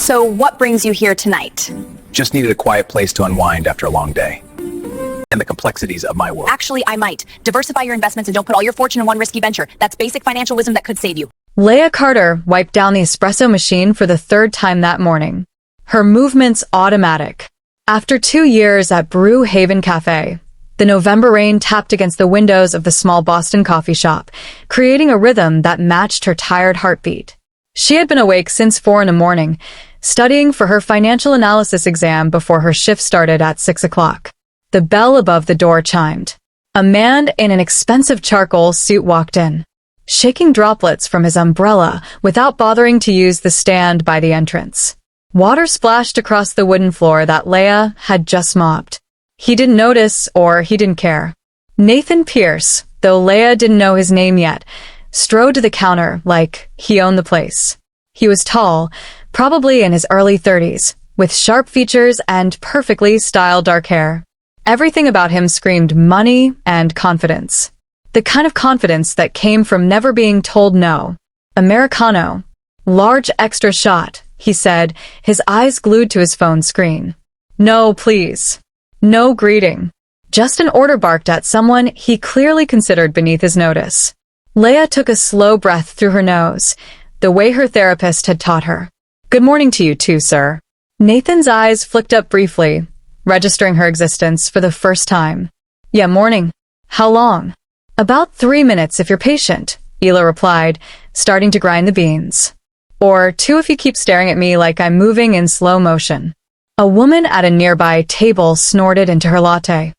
So what brings you here tonight? Just needed a quiet place to unwind after a long day. And the complexities of my world. Actually, I might. Diversify your investments and don't put all your fortune in one risky venture. That's basic financial wisdom that could save you. Leah Carter wiped down the espresso machine for the third time that morning. Her movements automatic. After 2 years at Brew Haven Cafe, the November rain tapped against the windows of the small Boston coffee shop, creating a rhythm that matched her tired heartbeat. She had been awake since 4 in the morning, studying for her financial analysis exam before her shift started at 6 o'clock. The bell above the door chimed. A man in an expensive charcoal suit walked in, shaking droplets from his umbrella without bothering to use the stand by the entrance. Water splashed across the wooden floor that Leah had just mopped. He didn't notice, or he didn't care. Nathan Pierce, though Leah didn't know his name yet, strode to the counter like he owned the place. He was tall, probably in his early 30s, with sharp features and perfectly styled dark hair. Everything about him screamed money and confidence. The kind of confidence that came from never being told no. Americano. Large extra shot, he said, his eyes glued to his phone screen. No, please. No greeting. Just an order barked at someone he clearly considered beneath his notice. Leah took a slow breath through her nose, the way her therapist had taught her. Good morning to you too, sir. Nathan's eyes flicked up briefly, registering her existence for the first time. Yeah, morning. How long? About 3 minutes if you're patient, Ela replied, starting to grind the beans. Or 2 if you keep staring at me like I'm moving in slow motion. A woman at a nearby table snorted into her latte.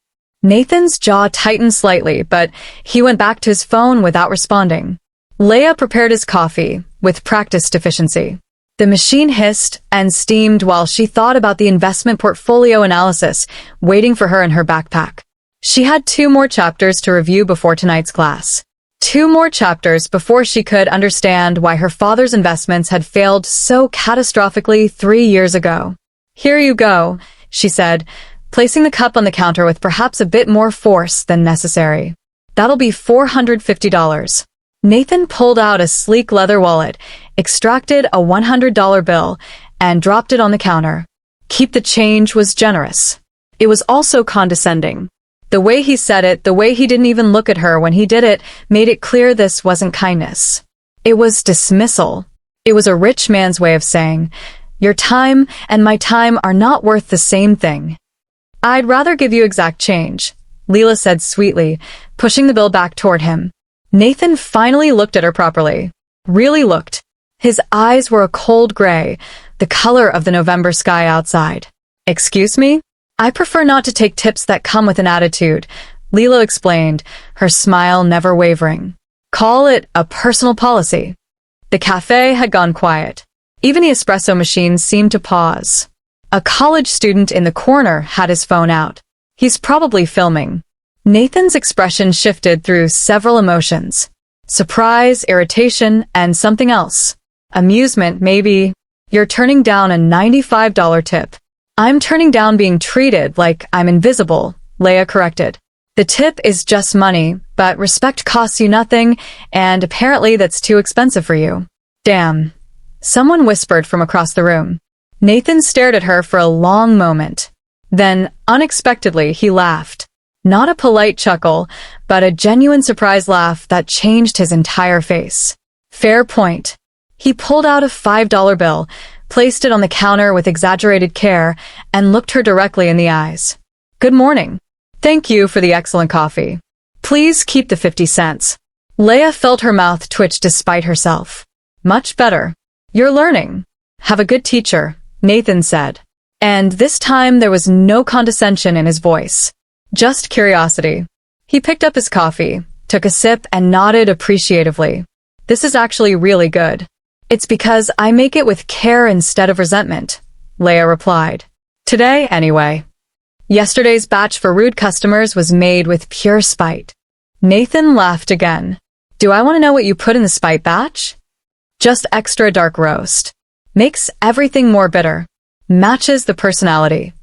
Nathan's jaw tightened slightly, but he went back to his phone without responding. Leah prepared his coffee, with practice deficiency. The machine hissed and steamed while she thought about the investment portfolio analysis waiting for her in her backpack. She had 2 more chapters to review before tonight's class. 2 more chapters before she could understand why her father's investments had failed so catastrophically 3 years ago. Here you go, she said, placing the cup on the counter with perhaps a bit more force than necessary. That'll be $450. Nathan pulled out a sleek leather wallet, extracted a $100 bill, and dropped it on the counter. Keep the change was generous. It was also condescending. The way he said it, the way he didn't even look at her when he did it, made it clear this wasn't kindness. It was dismissal. It was a rich man's way of saying, your time and my time are not worth the same thing. I'd rather give you exact change, Leela said sweetly, pushing the bill back toward him. Nathan finally looked at her properly. Really looked. His eyes were a cold gray, the color of the November sky outside. Excuse me? I prefer not to take tips that come with an attitude, Leela explained, her smile never wavering. Call it a personal policy. The cafe had gone quiet. Even the espresso machine seemed to pause. A college student in the corner had his phone out. He's probably filming. Nathan's expression shifted through several emotions. Surprise, irritation, and something else. Amusement, maybe. You're turning down a $95 tip. I'm turning down being treated like I'm invisible, Leah corrected. The tip is just money, but respect costs you nothing, and apparently that's too expensive for you. Damn. Someone whispered from across the room. Nathan stared at her for a long moment. Then, unexpectedly, he laughed. Not a polite chuckle, but a genuine surprise laugh that changed his entire face. Fair point. He pulled out a $5 bill, placed it on the counter with exaggerated care, and looked her directly in the eyes. Good morning. Thank you for the excellent coffee. Please keep the 50 cents. Leah felt her mouth twitch despite herself. Much better. You're learning. Have a good teacher, Nathan said. And this time there was no condescension in his voice. Just curiosity. He picked up his coffee, took a sip, and nodded appreciatively. This is actually really good. It's because I make it with care instead of resentment, Leah replied. Today, anyway. Yesterday's batch for rude customers was made with pure spite. Nathan laughed again. Do I want to know what you put in the spite batch? Just extra dark roast. Makes everything more bitter. Matches the personality.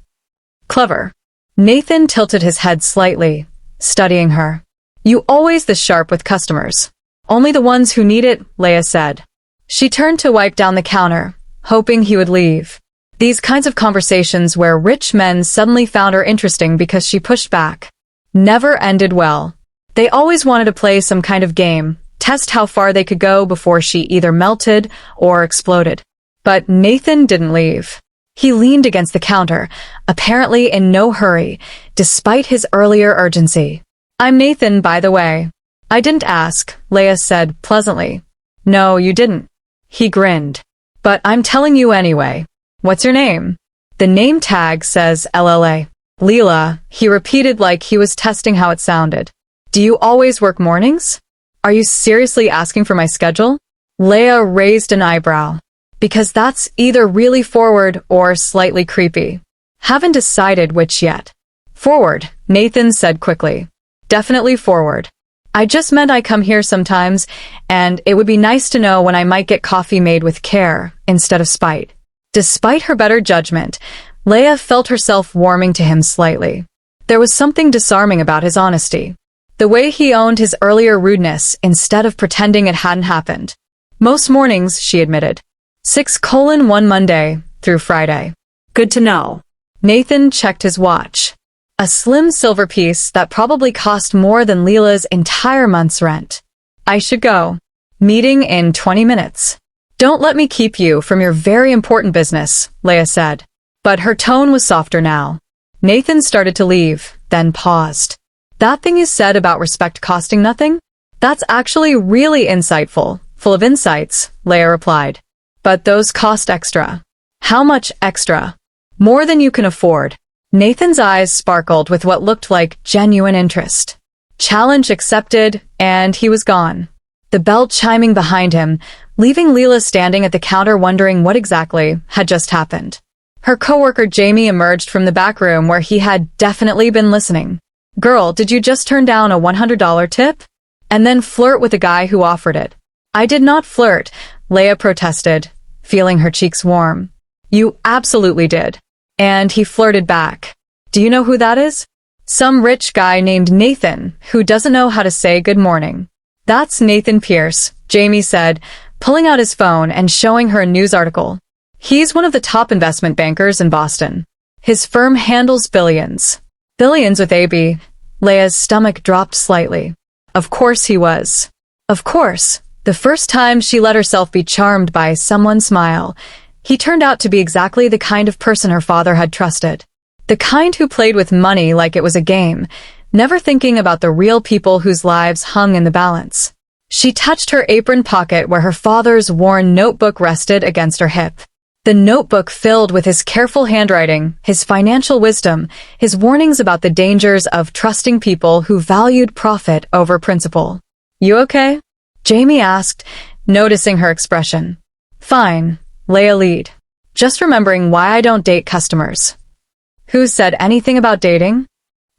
Clever. Nathan tilted his head slightly, studying her. You always this sharp with customers. Only the ones who need it, Leah said. She turned to wipe down the counter, hoping he would leave. These kinds of conversations where rich men suddenly found her interesting because she pushed back never ended well. They always wanted to play some kind of game, test how far they could go before she either melted or exploded. But Nathan didn't leave. He leaned against the counter, apparently in no hurry, despite his earlier urgency. "I'm Nathan, by the way." "I didn't ask," Leia said pleasantly. "No, you didn't." He grinned. "But I'm telling you anyway. What's your name?" "The name tag says LLA. Leela," he repeated like he was testing how it sounded. "Do you always work mornings? Are you seriously asking for my schedule?" Leia raised an eyebrow. "Because that's either really forward or slightly creepy. Haven't decided which yet." "Forward," Nathan said quickly. "Definitely forward. I just meant I come here sometimes, and it would be nice to know when I might get coffee made with care instead of spite." Despite her better judgment, Leia felt herself warming to him slightly. There was something disarming about his honesty. The way he owned his earlier rudeness instead of pretending it hadn't happened. "Most mornings," she admitted. 6:1 Monday through Friday. "Good to know." Nathan checked his watch. A slim silver piece that probably cost more than Leela's entire month's rent. "I should go. Meeting in 20 minutes. "Don't let me keep you from your very important business," Leia said. But her tone was softer now. Nathan started to leave, then paused. "That thing you said about respect costing nothing? That's actually really insightful, full of insights," Leia replied. "But those cost extra." "How much extra?" "More than you can afford." Nathan's eyes sparkled with what looked like genuine interest. Challenge accepted, and he was gone. The bell chiming behind him, leaving Leela standing at the counter wondering what exactly had just happened. Her coworker Jamie emerged from the back room where he had definitely been listening. "Girl, did you just turn down a $100 tip? And then flirt with the guy who offered it?" "I did not flirt," Leia protested, feeling her cheeks warm. "You absolutely did." And he flirted back. "Do you know who that is?" "Some rich guy named Nathan who doesn't know how to say good morning." "That's Nathan Pierce," Jamie said, pulling out his phone and showing her a news article. "He's one of the top investment bankers in Boston. His firm handles billions." "Billions with a B." Leia's stomach dropped slightly. Of course he was. Of course. The first time she let herself be charmed by someone's smile, he turned out to be exactly the kind of person her father had trusted. The kind who played with money like it was a game, never thinking about the real people whose lives hung in the balance. She touched her apron pocket where her father's worn notebook rested against her hip. The notebook filled with his careful handwriting, his financial wisdom, his warnings about the dangers of trusting people who valued profit over principle. "You okay?" Jamie asked, noticing her expression. "Fine," Leia lead. "Just remembering why I don't date customers." "Who said anything about dating?"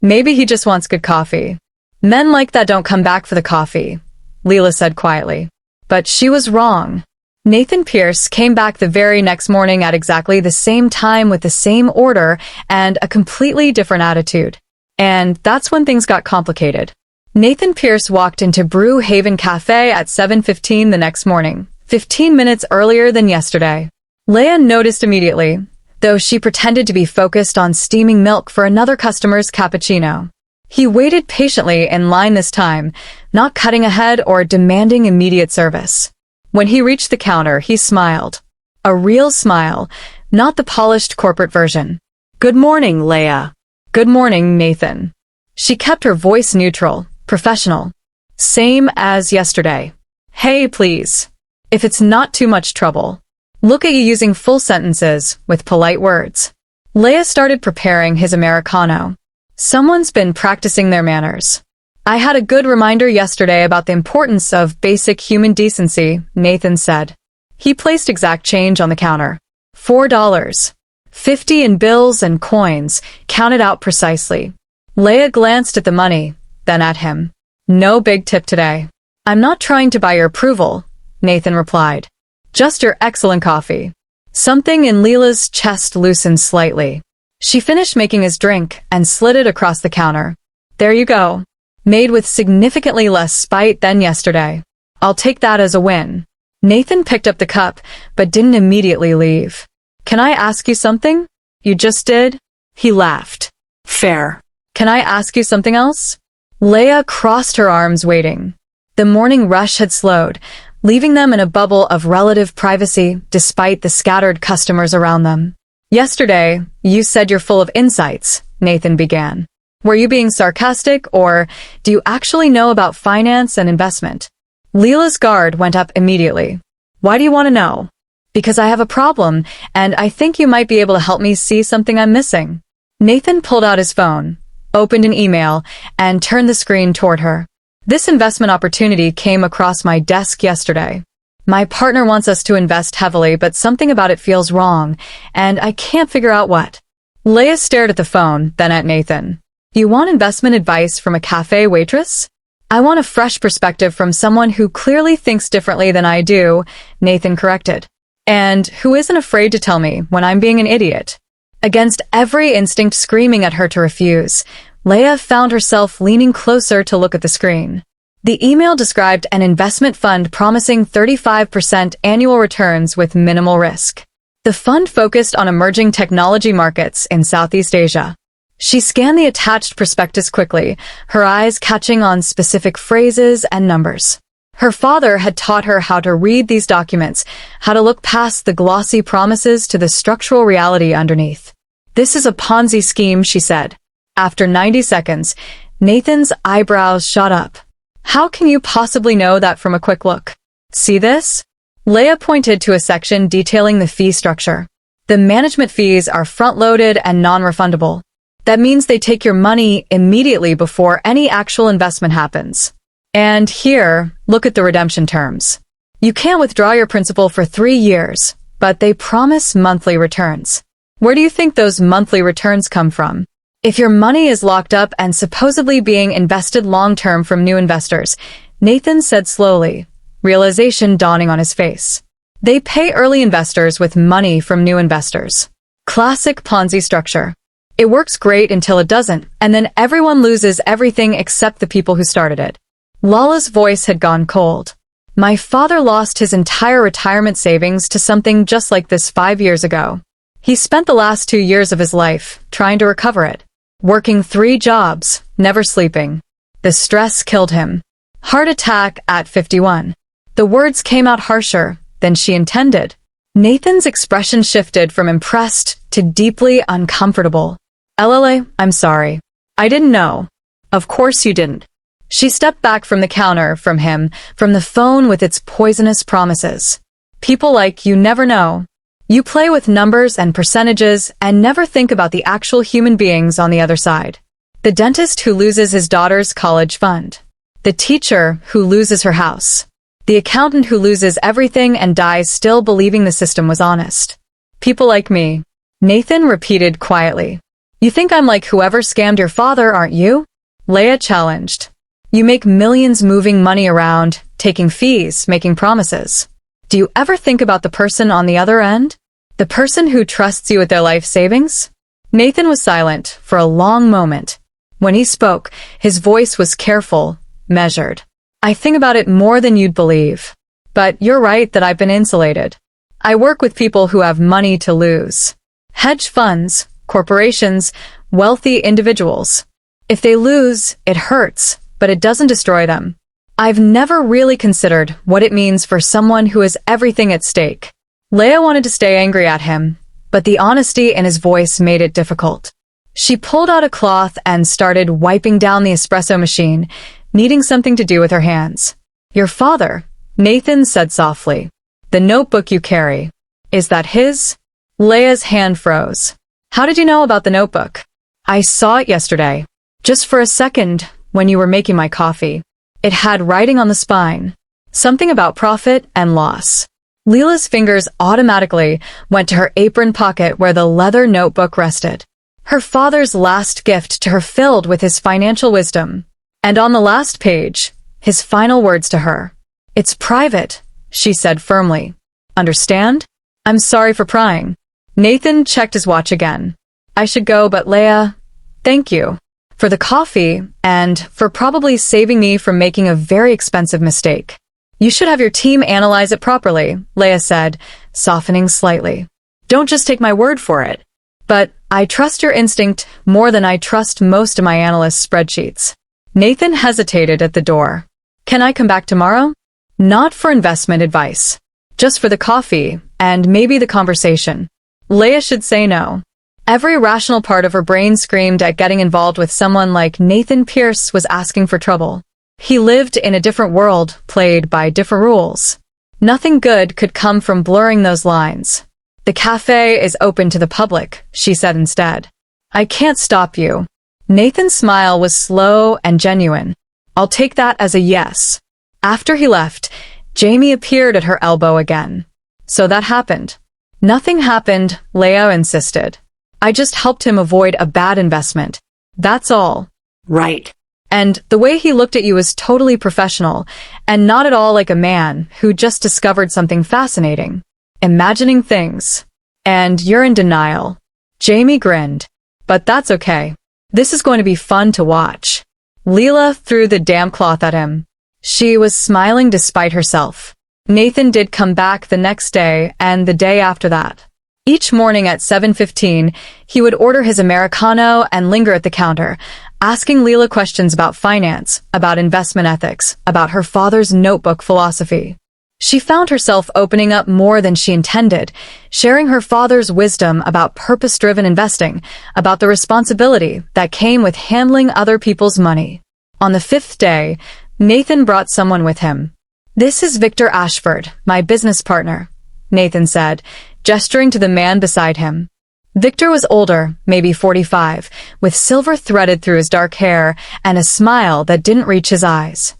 "Maybe he just wants good coffee." "Men like that don't come back for the coffee," Leela said quietly. But she was wrong. Nathan Pierce came back the very next morning at exactly the same time with the same order and a completely different attitude. And that's when things got complicated. Nathan Pierce walked into Brew Haven Cafe at 7:15 the next morning, 15 minutes earlier than yesterday. Leia noticed immediately, though she pretended to be focused on steaming milk for another customer's cappuccino. He waited patiently in line this time, not cutting ahead or demanding immediate service. When he reached the counter, he smiled. A real smile, not the polished corporate version. "Good morning, Leia." "Good morning, Nathan." She kept her voice neutral, professional. "Same as yesterday." "Hey, please. If it's not too much trouble." "Look at you using full sentences with polite words." Leia started preparing his Americano. Someone's been practicing their manners. "I had a good reminder yesterday about the importance of basic human decency," Nathan said. He placed exact change on the counter. $4.50 in bills and coins, counted out precisely. Leia glanced at the money, then at him. "No big tip today." "I'm not trying to buy your approval," Nathan replied. "Just your excellent coffee." Something in Leela's chest loosened slightly. She finished making his drink and slid it across the counter. "There you go. Made with significantly less spite than yesterday. I'll take that as a win." Nathan picked up the cup, but didn't immediately leave. Can I ask you something? You just did? He laughed. Fair. Can I ask you something else? Leia crossed her arms waiting. The morning rush had slowed, leaving them in a bubble of relative privacy despite the scattered customers around them. Yesterday, you said you're full of insights, Nathan began. Were you being sarcastic, or do you actually know about finance and investment? Leela's guard went up immediately. Why do you want to know? Because I have a problem, and I think you might be able to help me see something I'm missing. Nathan pulled out his phone, opened an email, and turned the screen toward her. This investment opportunity came across my desk yesterday. My partner wants us to invest heavily, but something about it feels wrong, and I can't figure out what. Leia stared at the phone, then at Nathan. Do you want investment advice from a cafe waitress? I want a fresh perspective from someone who clearly thinks differently than I do, Nathan corrected. And who isn't afraid to tell me when I'm being an idiot. Against every instinct screaming at her to refuse, Leia found herself leaning closer to look at the screen. The email described an investment fund promising 35% annual returns with minimal risk. The fund focused on emerging technology markets in Southeast Asia. She scanned the attached prospectus quickly, her eyes catching on specific phrases and numbers. Her father had taught her how to read these documents, how to look past the glossy promises to the structural reality underneath. This is a Ponzi scheme, she said. After 90 seconds, Nathan's eyebrows shot up. How can you possibly know that from a quick look? See this? Leia pointed to a section detailing the fee structure. The management fees are front-loaded and non-refundable. That means they take your money immediately before any actual investment happens. And here, look at the redemption terms. You can't withdraw your principal for 3 years, but they promise monthly returns. Where do you think those monthly returns come from? If your money is locked up and supposedly being invested long-term from new investors, Nathan said slowly, realization dawning on his face. They pay early investors with money from new investors. Classic Ponzi structure. It works great until it doesn't, and then everyone loses everything except the people who started it. Lala's voice had gone cold. My father lost his entire retirement savings to something just like this 5 years ago. He spent the last 2 years of his life trying to recover it. Working 3 jobs, never sleeping. The stress killed him. Heart attack at 51. The words came out harsher than she intended. Nathan's expression shifted from impressed to deeply uncomfortable. LLA, I'm sorry. I didn't know. Of course you didn't. She stepped back from the counter, from him, from the phone with its poisonous promises. People like you never know. You play with numbers and percentages and never think about the actual human beings on the other side. The dentist who loses his daughter's college fund. The teacher who loses her house. The accountant who loses everything and dies still believing the system was honest. People like me. Nathan repeated quietly. You think I'm like whoever scammed your father, aren't you? Leia challenged. You make millions moving money around, taking fees, making promises. Do you ever think about the person on the other end? The person who trusts you with their life savings? Nathan was silent for a long moment. When he spoke, his voice was careful, measured. I think about it more than you'd believe. But you're right that I've been insulated. I work with people who have money to lose. Hedge funds, corporations, wealthy individuals. If they lose, it hurts, but it doesn't destroy them. I've never really considered what it means for someone who has everything at stake. Leia wanted to stay angry at him, but the honesty in his voice made it difficult. She pulled out a cloth and started wiping down the espresso machine, needing something to do with her hands. Your father, Nathan said softly. The notebook you carry. Is that his? Leia's hand froze. How did you know about the notebook? I saw it yesterday. Just for a second, when you were making my coffee. It had writing on the spine. Something about profit and loss. Leela's fingers automatically went to her apron pocket where the leather notebook rested. Her father's last gift to her filled with his financial wisdom. And on the last page, his final words to her. It's private, she said firmly. Understand? I'm sorry for prying. Nathan checked his watch again. I should go, but Leia, thank you. For the coffee, and for probably saving me from making a very expensive mistake. You should have your team analyze it properly, Leia said, softening slightly. Don't just take my word for it. But I trust your instinct more than I trust most of my analysts' spreadsheets. Nathan hesitated at the door. Can I come back tomorrow? Not for investment advice. Just for the coffee, and maybe the conversation. Leia should say no. Every rational part of her brain screamed at getting involved with someone like Nathan Pierce was asking for trouble. He lived in a different world, played by different rules. Nothing good could come from blurring those lines. The cafe is open to the public, she said instead. I can't stop you. Nathan's smile was slow and genuine. I'll take that as a yes. After he left, Jamie appeared at her elbow again. So that happened. Nothing happened, Leia insisted. I just helped him avoid a bad investment. That's all. Right. And the way he looked at you was totally professional, and not at all like a man who just discovered something fascinating. Imagining things. And you're in denial. Jamie grinned. But that's okay. This is going to be fun to watch. Leela threw the damp cloth at him. She was smiling despite herself. Nathan did come back the next day and the day after that. Each morning at 7:15, he would order his Americano and linger at the counter, asking Leela questions about finance, about investment ethics, about her father's notebook philosophy. She found herself opening up more than she intended, sharing her father's wisdom about purpose-driven investing, about the responsibility that came with handling other people's money. On the 5th day, Nathan brought someone with him. This is Victor Ashford, my business partner, Nathan said, gesturing to the man beside him. Victor was older, maybe 45, with silver threaded through his dark hair and a smile that didn't reach his eyes.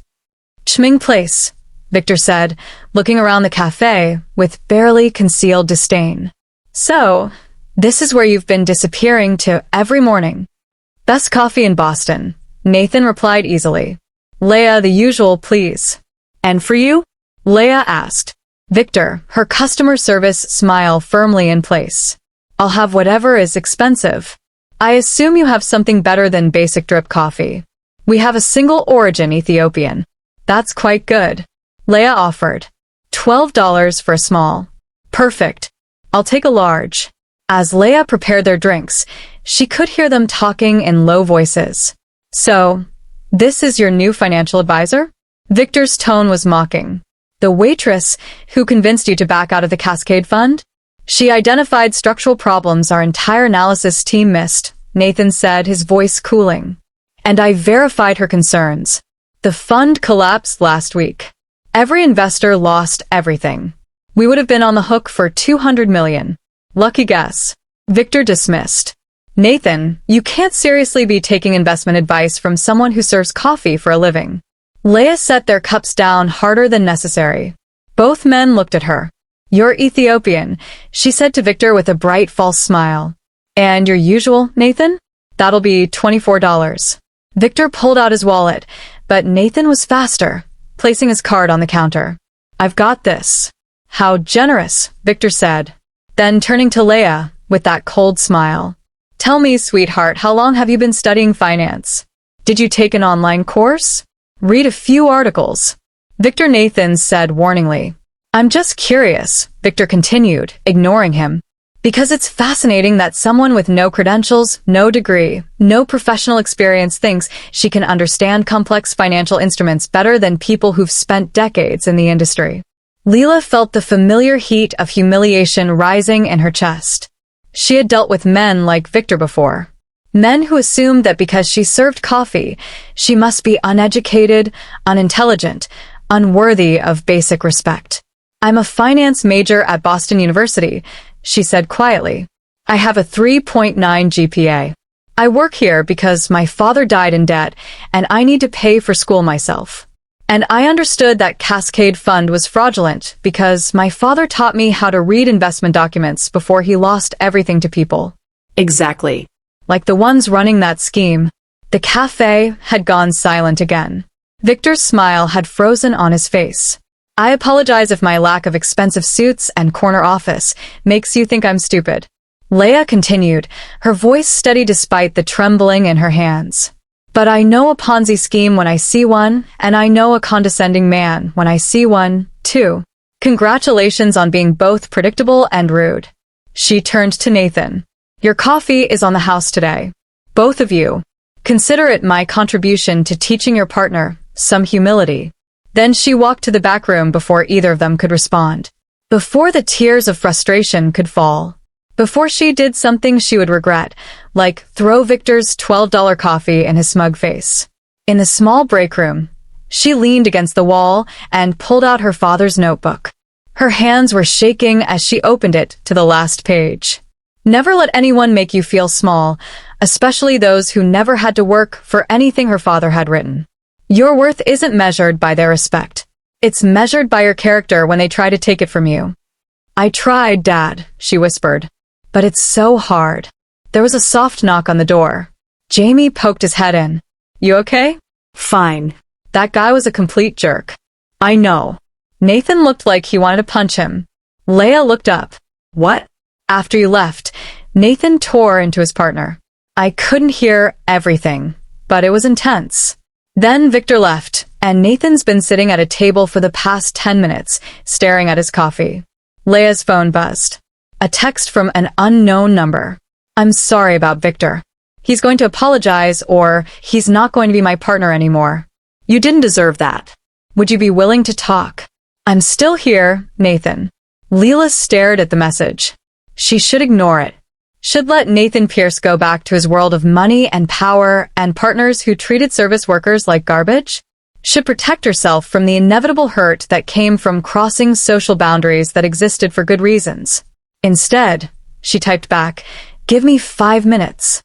Chming Place, Victor said, looking around the cafe with barely concealed disdain. So, this is where you've been disappearing to every morning. Best coffee in Boston, Nathan replied easily. Leia, the usual, please. And for you? Leia asked. Victor, her customer service smile firmly in place. I'll have whatever is expensive. I assume you have something better than basic drip coffee. We have a single origin Ethiopian. That's quite good. Leia offered. $12 for a small. Perfect. I'll take a large. As Leia prepared their drinks, she could hear them talking in low voices. So, this is your new financial advisor? Victor's tone was mocking. The waitress who convinced you to back out of the Cascade Fund? She identified structural problems our entire analysis team missed, Nathan said, his voice cooling. And I verified her concerns. The fund collapsed last week. Every investor lost everything. We would have been on the hook for $200 million. Lucky guess. Victor dismissed. Nathan, you can't seriously be taking investment advice from someone who serves coffee for a living. Leia set their cups down harder than necessary. Both men looked at her. You're Ethiopian, she said to Victor with a bright false smile. And your usual, Nathan? That'll be $24. Victor pulled out his wallet, but Nathan was faster, placing his card on the counter. I've got this. How generous, Victor said. Then turning to Leia, with that cold smile. Tell me, sweetheart, how long have you been studying finance? Did you take an online course? Read a few articles. Victor, Nathan said warningly. I'm just curious, Victor continued, ignoring him. Because it's fascinating that someone with no credentials, no degree, no professional experience thinks she can understand complex financial instruments better than people who've spent decades in the industry. Leela felt the familiar heat of humiliation rising in her chest. She had dealt with men like Victor before. Men who assumed that because she served coffee, she must be uneducated, unintelligent, unworthy of basic respect. I'm a finance major at Boston University, she said quietly. I have a 3.9 GPA. I work here because my father died in debt and I need to pay for school myself. And I understood that Cascade Fund was fraudulent because my father taught me how to read investment documents before he lost everything to people. Exactly. Like the ones running that scheme. The cafe had gone silent again. Victor's smile had frozen on his face. I apologize if my lack of expensive suits and corner office makes you think I'm stupid. Leia continued, her voice steady despite the trembling in her hands. But I know a Ponzi scheme when I see one, and I know a condescending man when I see one, too. Congratulations on being both predictable and rude. She turned to Nathan. Your coffee is on the house today. Both of you. Consider it my contribution to teaching your partner some humility. Then she walked to the back room before either of them could respond. Before the tears of frustration could fall. Before she did something she would regret, like throw Victor's $12 coffee in his smug face. In the small break room, she leaned against the wall and pulled out her father's notebook. Her hands were shaking as she opened it to the last page. Never let anyone make you feel small, especially those who never had to work for anything her father had written. Your worth isn't measured by their respect. It's measured by your character when they try to take it from you. I tried, Dad, she whispered. But it's so hard. There was a soft knock on the door. Jamie poked his head in. You okay? Fine. That guy was a complete jerk. I know. Nathan looked like he wanted to punch him. Leah looked up. What? After you left, Nathan tore into his partner. I couldn't hear everything, but it was intense. Then Victor left, and Nathan's been sitting at a table for the past 10 minutes, staring at his coffee. Leah's phone buzzed. A text from an unknown number. I'm sorry about Victor. He's going to apologize, or he's not going to be my partner anymore. You didn't deserve that. Would you be willing to talk? I'm still here, Nathan. Leela stared at the message. She should ignore it. Should let Nathan Pierce go back to his world of money and power and partners who treated service workers like garbage? Should protect herself from the inevitable hurt that came from crossing social boundaries that existed for good reasons. Instead, she typed back, give me 5 minutes.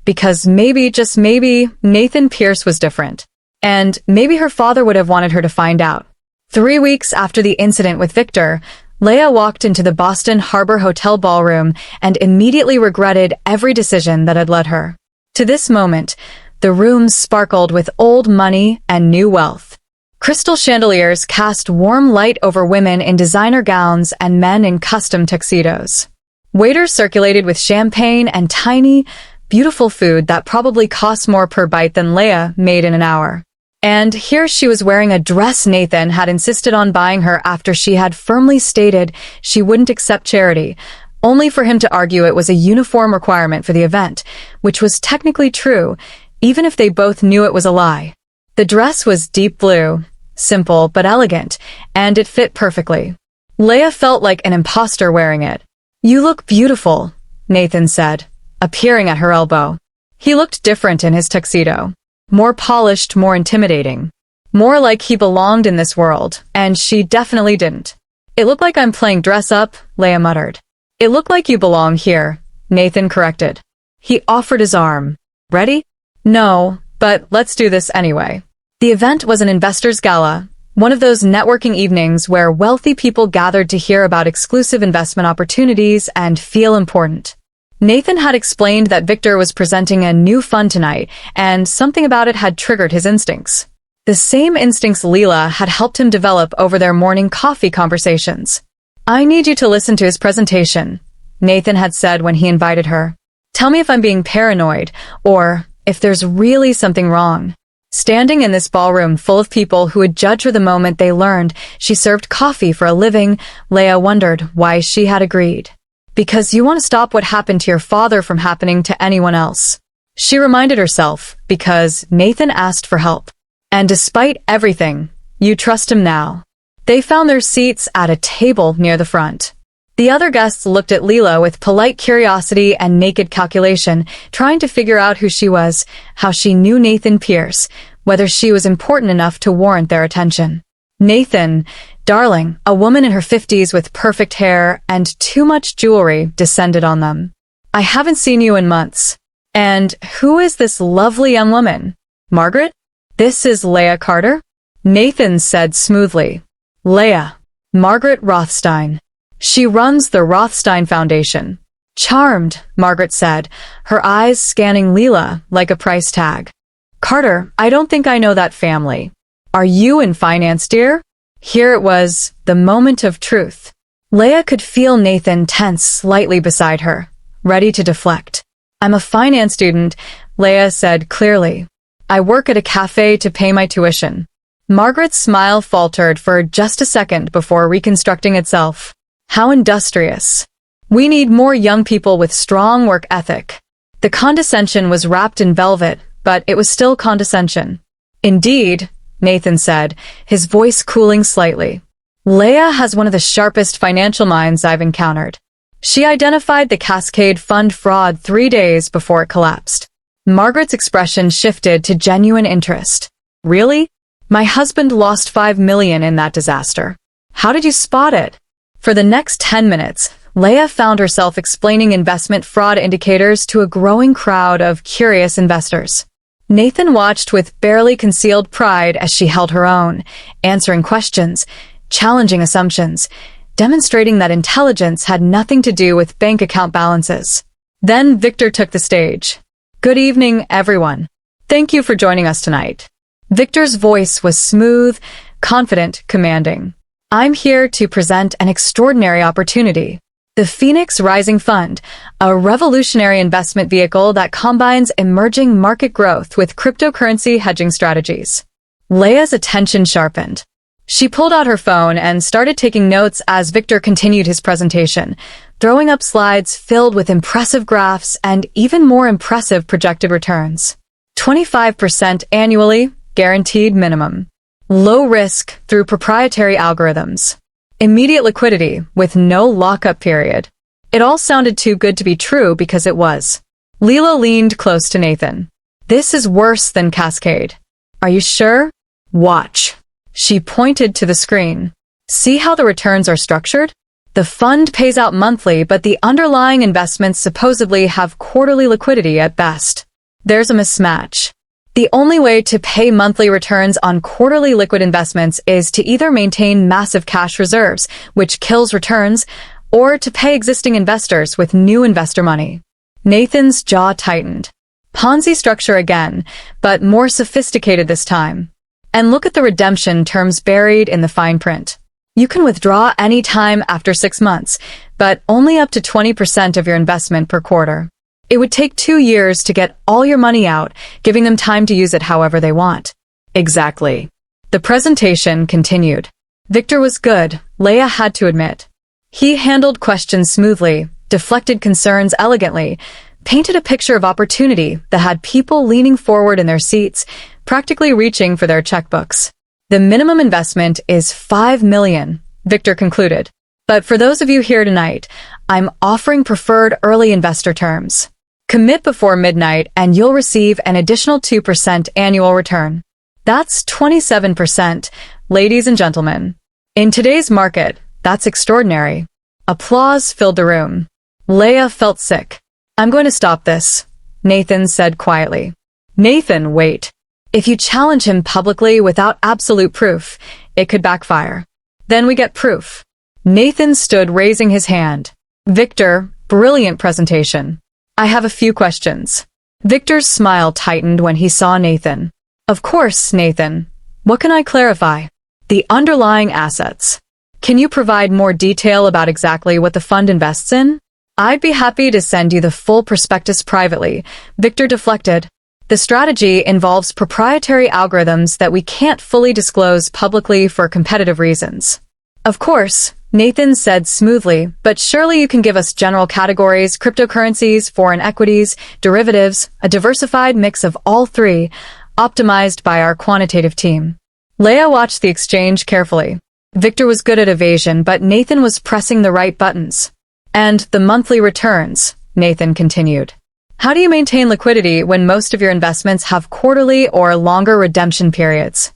Because maybe, just maybe, Nathan Pierce was different. And maybe her father would have wanted her to find out. 3 weeks after the incident with Victor, Leah walked into the Boston Harbor Hotel ballroom and immediately regretted every decision that had led her. To this moment, the room sparkled with old money and new wealth. Crystal chandeliers cast warm light over women in designer gowns and men in custom tuxedos. Waiters circulated with champagne and tiny, beautiful food that probably cost more per bite than Leah made in an hour. And here she was wearing a dress Nathan had insisted on buying her after she had firmly stated she wouldn't accept charity, only for him to argue it was a uniform requirement for the event, which was technically true, even if they both knew it was a lie. The dress was deep blue, simple but elegant, and it fit perfectly. Leah felt like an imposter wearing it. You look beautiful, Nathan said, appearing at her elbow. He looked different in his tuxedo. More polished, more intimidating. More like he belonged in this world, and she definitely didn't. It looked like I'm playing dress up, Leah muttered. It looked like you belong here, Nathan corrected. He offered his arm. Ready? No, but let's do this anyway. The event was an investors' gala, one of those networking evenings where wealthy people gathered to hear about exclusive investment opportunities and feel important. Nathan had explained that Victor was presenting a new fund tonight, and something about it had triggered his instincts. The same instincts Leela had helped him develop over their morning coffee conversations. I need you to listen to his presentation, Nathan had said when he invited her. Tell me if I'm being paranoid, or if there's really something wrong. Standing in this ballroom full of people who would judge her the moment they learned she served coffee for a living, Leah wondered why she had agreed. Because you want to stop what happened to your father from happening to anyone else. She reminded herself, because Nathan asked for help. And despite everything, you trust him now. They found their seats at a table near the front. The other guests looked at Leela with polite curiosity and naked calculation, trying to figure out who she was, how she knew Nathan Pierce, whether she was important enough to warrant their attention. Nathan, darling, a woman in her 50s with perfect hair and too much jewelry, descended on them. I haven't seen you in months. And who is this lovely young woman? Margaret? This is Leah Carter? Nathan said smoothly. Leah. Margaret Rothstein. She runs the Rothstein Foundation. Charmed, Margaret said, her eyes scanning Leela like a price tag. Carter, I don't think I know that family. Are you in finance, dear? Here it was, the moment of truth. Leah could feel Nathan tense slightly beside her, ready to deflect. I'm a finance student, Leah said clearly. I work at a cafe to pay my tuition. Margaret's smile faltered for just a second before reconstructing itself. How industrious. We need more young people with strong work ethic. The condescension was wrapped in velvet, but it was still condescension. Indeed, Nathan said, his voice cooling slightly. Leia has one of the sharpest financial minds I've encountered. She identified the Cascade Fund fraud 3 days before it collapsed. Margaret's expression shifted to genuine interest. Really? My husband lost $5 million in that disaster. How did you spot it? For the next 10 minutes, Leia found herself explaining investment fraud indicators to a growing crowd of curious investors. Nathan watched with barely concealed pride as she held her own, answering questions, challenging assumptions, demonstrating that intelligence had nothing to do with bank account balances. Then Victor took the stage. Good evening, everyone. Thank you for joining us tonight. Victor's voice was smooth, confident, commanding. I'm here to present an extraordinary opportunity. The Phoenix Rising Fund, a revolutionary investment vehicle that combines emerging market growth with cryptocurrency hedging strategies. Leia's attention sharpened. She pulled out her phone and started taking notes as Victor continued his presentation, throwing up slides filled with impressive graphs and even more impressive projected returns. 25% annually, guaranteed minimum. Low risk through proprietary algorithms. Immediate liquidity with no lockup period. It all sounded too good to be true because it was. Leela leaned close to Nathan. This is worse than Cascade. Are you sure? Watch. She pointed to the screen. See how the returns are structured? The fund pays out monthly, but the underlying investments supposedly have quarterly liquidity at best. There's a mismatch. The only way to pay monthly returns on quarterly liquid investments is to either maintain massive cash reserves, which kills returns, or to pay existing investors with new investor money. Nathan's jaw tightened. Ponzi structure again, but more sophisticated this time. And look at the redemption terms buried in the fine print. You can withdraw any time after 6 months, but only up to 20% of your investment per quarter. It would take 2 years to get all your money out, giving them time to use it however they want. Exactly. The presentation continued. Victor was good, Leia had to admit. He handled questions smoothly, deflected concerns elegantly, painted a picture of opportunity that had people leaning forward in their seats, practically reaching for their checkbooks. The minimum investment is $5 million, Victor concluded. But for those of you here tonight, I'm offering preferred early investor terms. Commit before midnight and you'll receive an additional 2% annual return. That's 27%, ladies and gentlemen. In today's market, that's extraordinary. Applause filled the room. Leia felt sick. I'm going to stop this, Nathan said quietly. Nathan, wait. If you challenge him publicly without absolute proof, it could backfire. Then we get proof. Nathan stood raising his hand. Victor, brilliant presentation. I have a few questions. Victor's smile tightened when he saw Nathan. Of course, Nathan. What can I clarify? The underlying assets. Can you provide more detail about exactly what the fund invests in? I'd be happy to send you the full prospectus privately, Victor deflected. The strategy involves proprietary algorithms that we can't fully disclose publicly for competitive reasons. Of course, Nathan said smoothly, but surely you can give us general categories, cryptocurrencies, foreign equities, derivatives, a diversified mix of all three, optimized by our quantitative team. Leia watched the exchange carefully. Victor was good at evasion, but Nathan was pressing the right buttons. And the monthly returns, Nathan continued. How do you maintain liquidity when most of your investments have quarterly or longer redemption periods?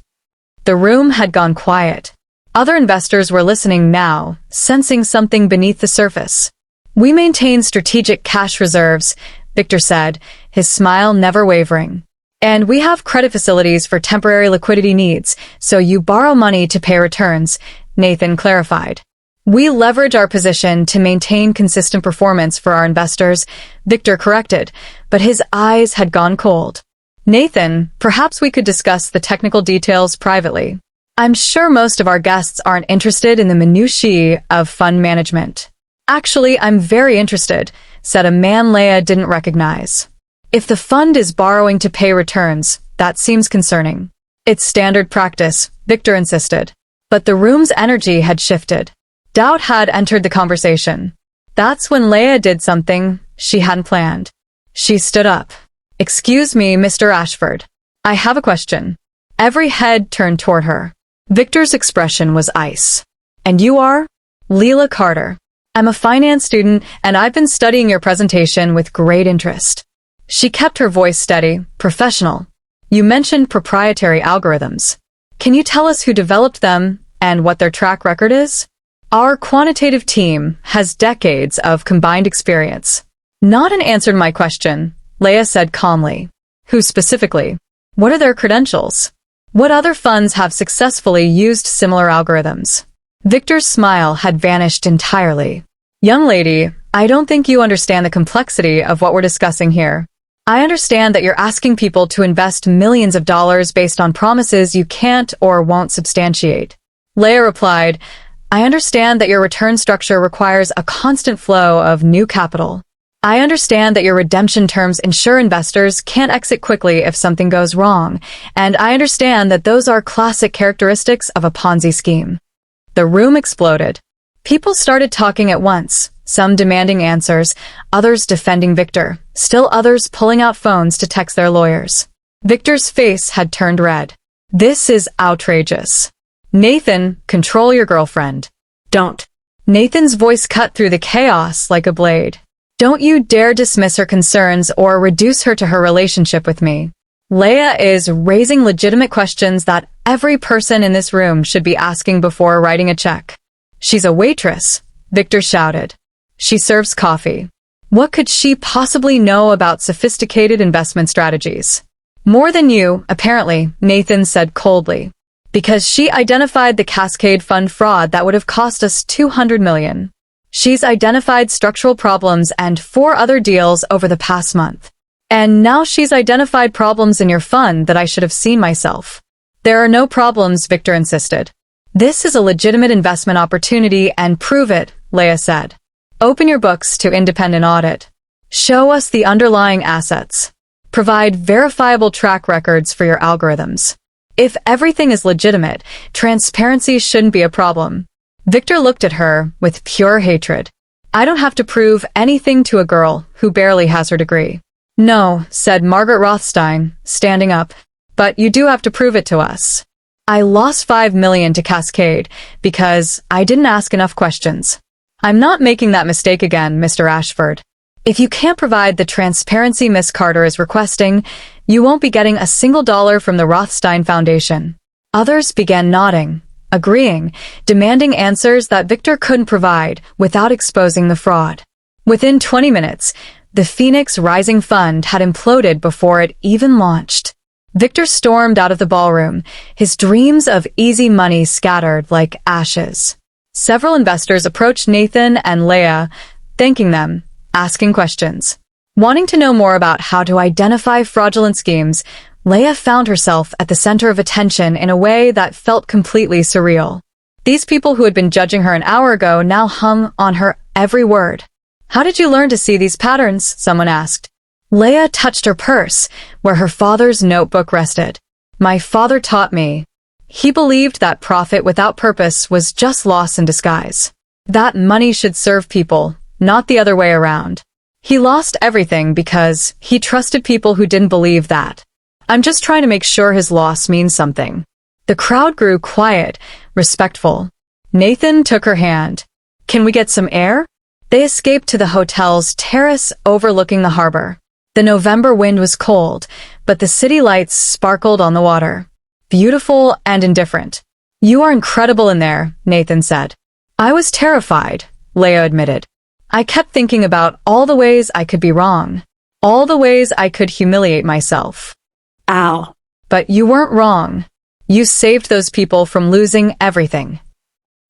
The room had gone quiet. Other investors were listening now, sensing something beneath the surface. We maintain strategic cash reserves, Victor said, his smile never wavering. And we have credit facilities for temporary liquidity needs, so you borrow money to pay returns, Nathan clarified. We leverage our position to maintain consistent performance for our investors, Victor corrected, but his eyes had gone cold. Nathan, perhaps we could discuss the technical details privately. I'm sure most of our guests aren't interested in the minutiae of fund management. Actually, I'm very interested, said a man Leia didn't recognize. If the fund is borrowing to pay returns, That seems concerning. It's standard practice, Victor insisted. But the room's energy had shifted. Doubt had entered the conversation. That's when Leia did something she hadn't planned. She stood up. "Excuse me, Mr. Ashford. I have a question." Every head turned toward her. Victor's expression was ice. "And you are?" "Leela Carter. I'm a finance student, and I've been studying your presentation with great interest." She kept her voice steady, professional. "You mentioned proprietary algorithms. Can you tell us who developed them and what their track record is?" "Our quantitative team has decades of combined experience." "Not an answer to my question," Leia said calmly. "Who specifically? What are their credentials? What other funds have successfully used similar algorithms?" Victor's smile had vanished entirely. "Young lady, I don't think you understand the complexity of what we're discussing here. I understand that you're asking people to invest millions of dollars based on promises you can't or won't substantiate." Leia replied, "I understand that your return structure requires a constant flow of new capital. I understand that your redemption terms ensure investors can't exit quickly if something goes wrong, and I understand that those are classic characteristics of a Ponzi scheme." The room exploded. People started talking at once, some demanding answers, others defending Victor, still others pulling out phones to text their lawyers. Victor's face had turned red. "This is outrageous. Nathan, control your girlfriend." "Don't." Nathan's voice cut through the chaos like a blade. "Don't you dare dismiss her concerns or reduce her to her relationship with me. Leia is raising legitimate questions that every person in this room should be asking before writing a check." "She's a waitress," Victor shouted. "She serves coffee. What could she possibly know about sophisticated investment strategies?" "More than you, apparently," Nathan said coldly. "Because she identified the Cascade Fund fraud that would have cost us $200 million. She's identified structural problems and 4 other deals over the past month. And now she's identified problems in your fund that I should have seen myself." "There are no problems," Victor insisted. "This is a legitimate investment opportunity and prove it," Leia said. "Open your books to independent audit. Show us the underlying assets. Provide verifiable track records for your algorithms. If everything is legitimate, transparency shouldn't be a problem." Victor looked at her with pure hatred. "I don't have to prove anything to a girl who barely has her degree." "No," said Margaret Rothstein, standing up. "But you do have to prove it to us. I lost $5 million to Cascade because I didn't ask enough questions. I'm not making that mistake again, Mr. Ashford. If you can't provide the transparency Miss Carter is requesting, you won't be getting a single dollar from the Rothstein Foundation." Others began nodding, agreeing, demanding answers that Victor couldn't provide without exposing the fraud. Within 20 minutes, the Phoenix Rising Fund had imploded before it even launched. Victor stormed out of the ballroom, his dreams of easy money scattered like ashes. Several investors approached Nathan and Leia, thanking them, asking questions. Wanting to know more about how to identify fraudulent schemes, Leia found herself at the center of attention in a way that felt completely surreal. These people who had been judging her an hour ago now hung on her every word. "How did you learn to see these patterns?" someone asked. Leia touched her purse, where her father's notebook rested. "My father taught me." He believed that profit without purpose was just loss in disguise. That money should serve people, not the other way around. He lost everything because he trusted people who didn't believe that. "I'm just trying to make sure his loss means something." The crowd grew quiet, respectful. Nathan took her hand. "Can we get some air?" They escaped to the hotel's terrace overlooking the harbor. The November wind was cold, but the city lights sparkled on the water. Beautiful and indifferent. "You are incredible in there," Nathan said. "I was terrified," Leia admitted. "I kept thinking about all the ways I could be wrong, all the ways I could humiliate myself." Ow. "But you weren't wrong. You saved those people from losing everything."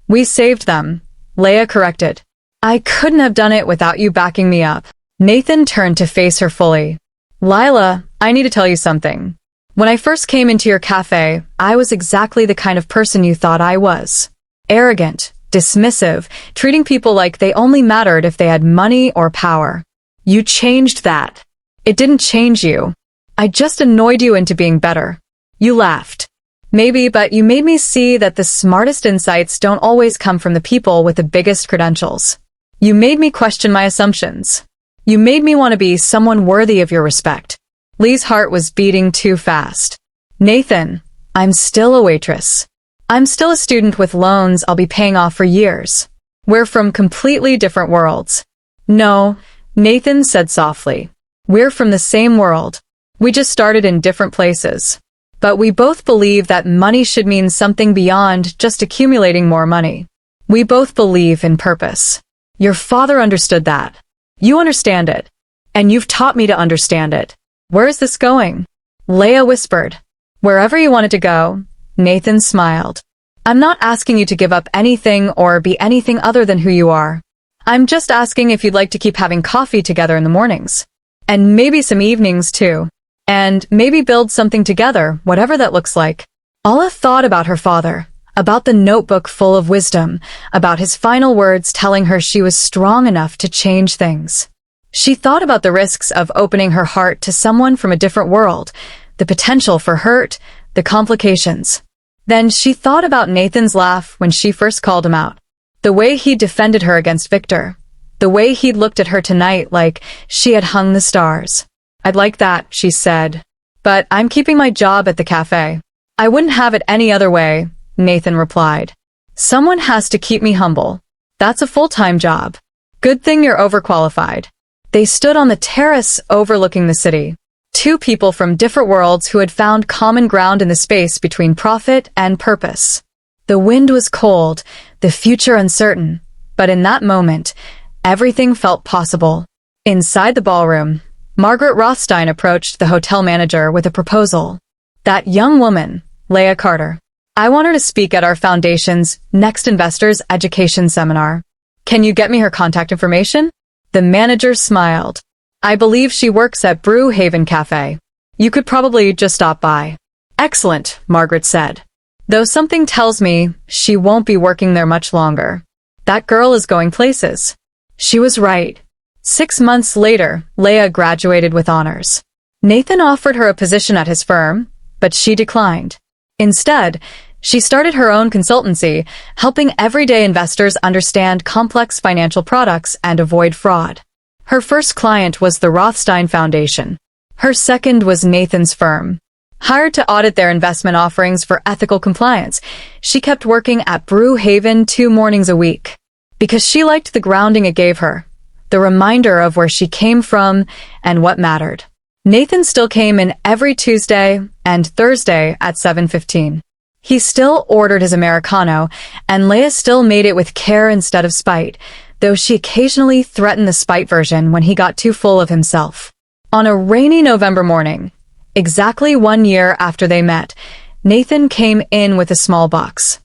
"We saved them," Leia corrected. "I couldn't have done it without you backing me up." Nathan turned to face her fully. "Lila, I need to tell you something. When I first came into your cafe, I was exactly the kind of person you thought I was. Arrogant, dismissive, treating people like they only mattered if they had money or power. You changed that. It didn't change you. I just annoyed you into being better. You laughed. Maybe, but you made me see that the smartest insights don't always come from the people with the biggest credentials. You made me question my assumptions. You made me want to be someone worthy of your respect. Lee's heart was beating too fast. Nathan, I'm still a waitress. I'm still a student with loans I'll be paying off for years. We're from completely different worlds. No, Nathan said softly. We're from the same world. We just started in different places. But we both believe that money should mean something beyond just accumulating more money. We both believe in purpose. Your father understood that. You understand it. And you've taught me to understand it. Where is this going? Leia whispered. Wherever you wanted to go. Nathan smiled. I'm not asking you to give up anything or be anything other than who you are. I'm just asking if you'd like to keep having coffee together in the mornings. And maybe some evenings too. And maybe build something together, whatever that looks like. Ola thought about her father, about the notebook full of wisdom, about his final words telling her she was strong enough to change things. She thought about the risks of opening her heart to someone from a different world, the potential for hurt, the complications. Then she thought about Nathan's laugh when she first called him out. The way he defended her against Victor. The way he'd looked at her tonight like she had hung the stars. I'd like that, she said. But I'm keeping my job at the cafe. I wouldn't have it any other way, Nathan replied. Someone has to keep me humble. That's a full-time job. Good thing you're overqualified. They stood on the terrace overlooking the city. Two people from different worlds who had found common ground in the space between profit and purpose. The wind was cold, the future uncertain, but in that moment, everything felt possible. Inside the ballroom, Margaret Rothstein approached the hotel manager with a proposal. That young woman, Leia Carter. I want her to speak at our foundation's next Investors Education Seminar. Can you get me her contact information? The manager smiled. I believe she works at Brew Haven Cafe. You could probably just stop by. Excellent, Margaret said. Though something tells me she won't be working there much longer. That girl is going places. She was right. 6 months later, Leia graduated with honors. Nathan offered her a position at his firm, but she declined. Instead, she started her own consultancy, helping everyday investors understand complex financial products and avoid fraud. Her first client was the Rothstein Foundation. Her second was Nathan's firm. Hired to audit their investment offerings for ethical compliance, she kept working at Brew Haven 2 mornings a week. Because she liked the grounding it gave her. The reminder of where she came from and what mattered. Nathan still came in every Tuesday and Thursday at 7:15. He still ordered his Americano, and Leia still made it with care instead of spite, though she occasionally threatened the spite version when he got too full of himself. On a rainy November morning, exactly 1 year after they met, Nathan came in with a small box.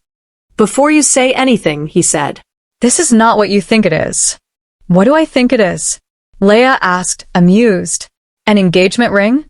Before you say anything, he said. This is not what you think it is. What do I think it is? Leia asked, amused. An engagement ring?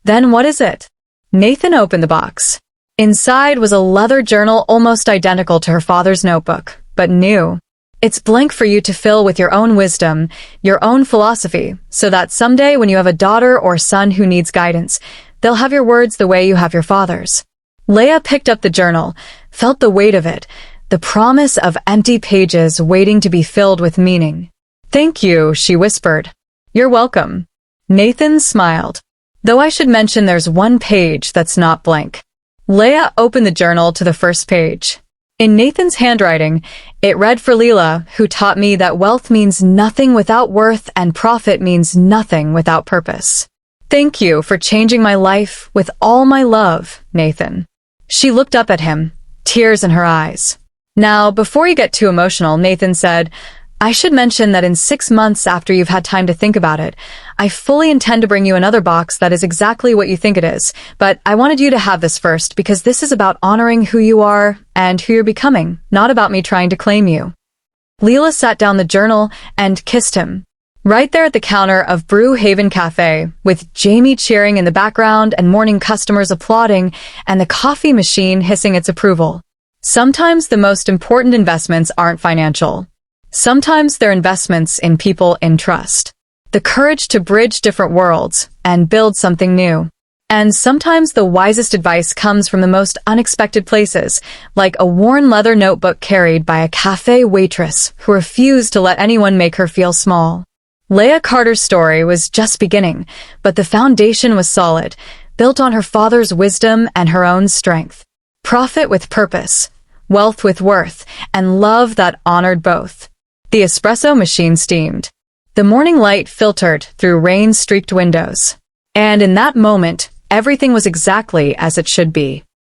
Then what is it? Nathan opened the box. Inside was a leather journal almost identical to her father's notebook, but new. It's blank for you to fill with your own wisdom, your own philosophy, so that someday when you have a daughter or son who needs guidance, they'll have your words the way you have your father's. Leia picked up the journal, felt the weight of it, the promise of empty pages waiting to be filled with meaning. Thank you, she whispered. You're welcome. Nathan smiled. Though I should mention there's one page that's not blank. Leia opened the journal to the first page. In Nathan's handwriting, it read for Leela, who taught me that wealth means nothing without worth and profit means nothing without purpose. Thank you for changing my life with all my love, Nathan. She looked up at him, tears in her eyes. Now, before you get too emotional, Nathan said, I should mention that in 6 months after you've had time to think about it, I fully intend to bring you another box that is exactly what you think it is, but I wanted you to have this first because this is about honoring who you are and who you're becoming, not about me trying to claim you. Leela sat down the journal and kissed him. Right there at the counter of Brew Haven Cafe, with Jamie cheering in the background and morning customers applauding and the coffee machine hissing its approval. Sometimes the most important investments aren't financial. Sometimes they're investments in people in trust. the courage to bridge different worlds and build something new. And sometimes the wisest advice comes from the most unexpected places, like a worn leather notebook carried by a cafe waitress who refused to let anyone make her feel small. Leah Carter's story was just beginning, but the foundation was solid, built on her father's wisdom and her own strength. Profit with purpose, wealth with worth, and love that honored both. The espresso machine steamed. The morning light filtered through rain-streaked windows. And in that moment, everything was exactly as it should be.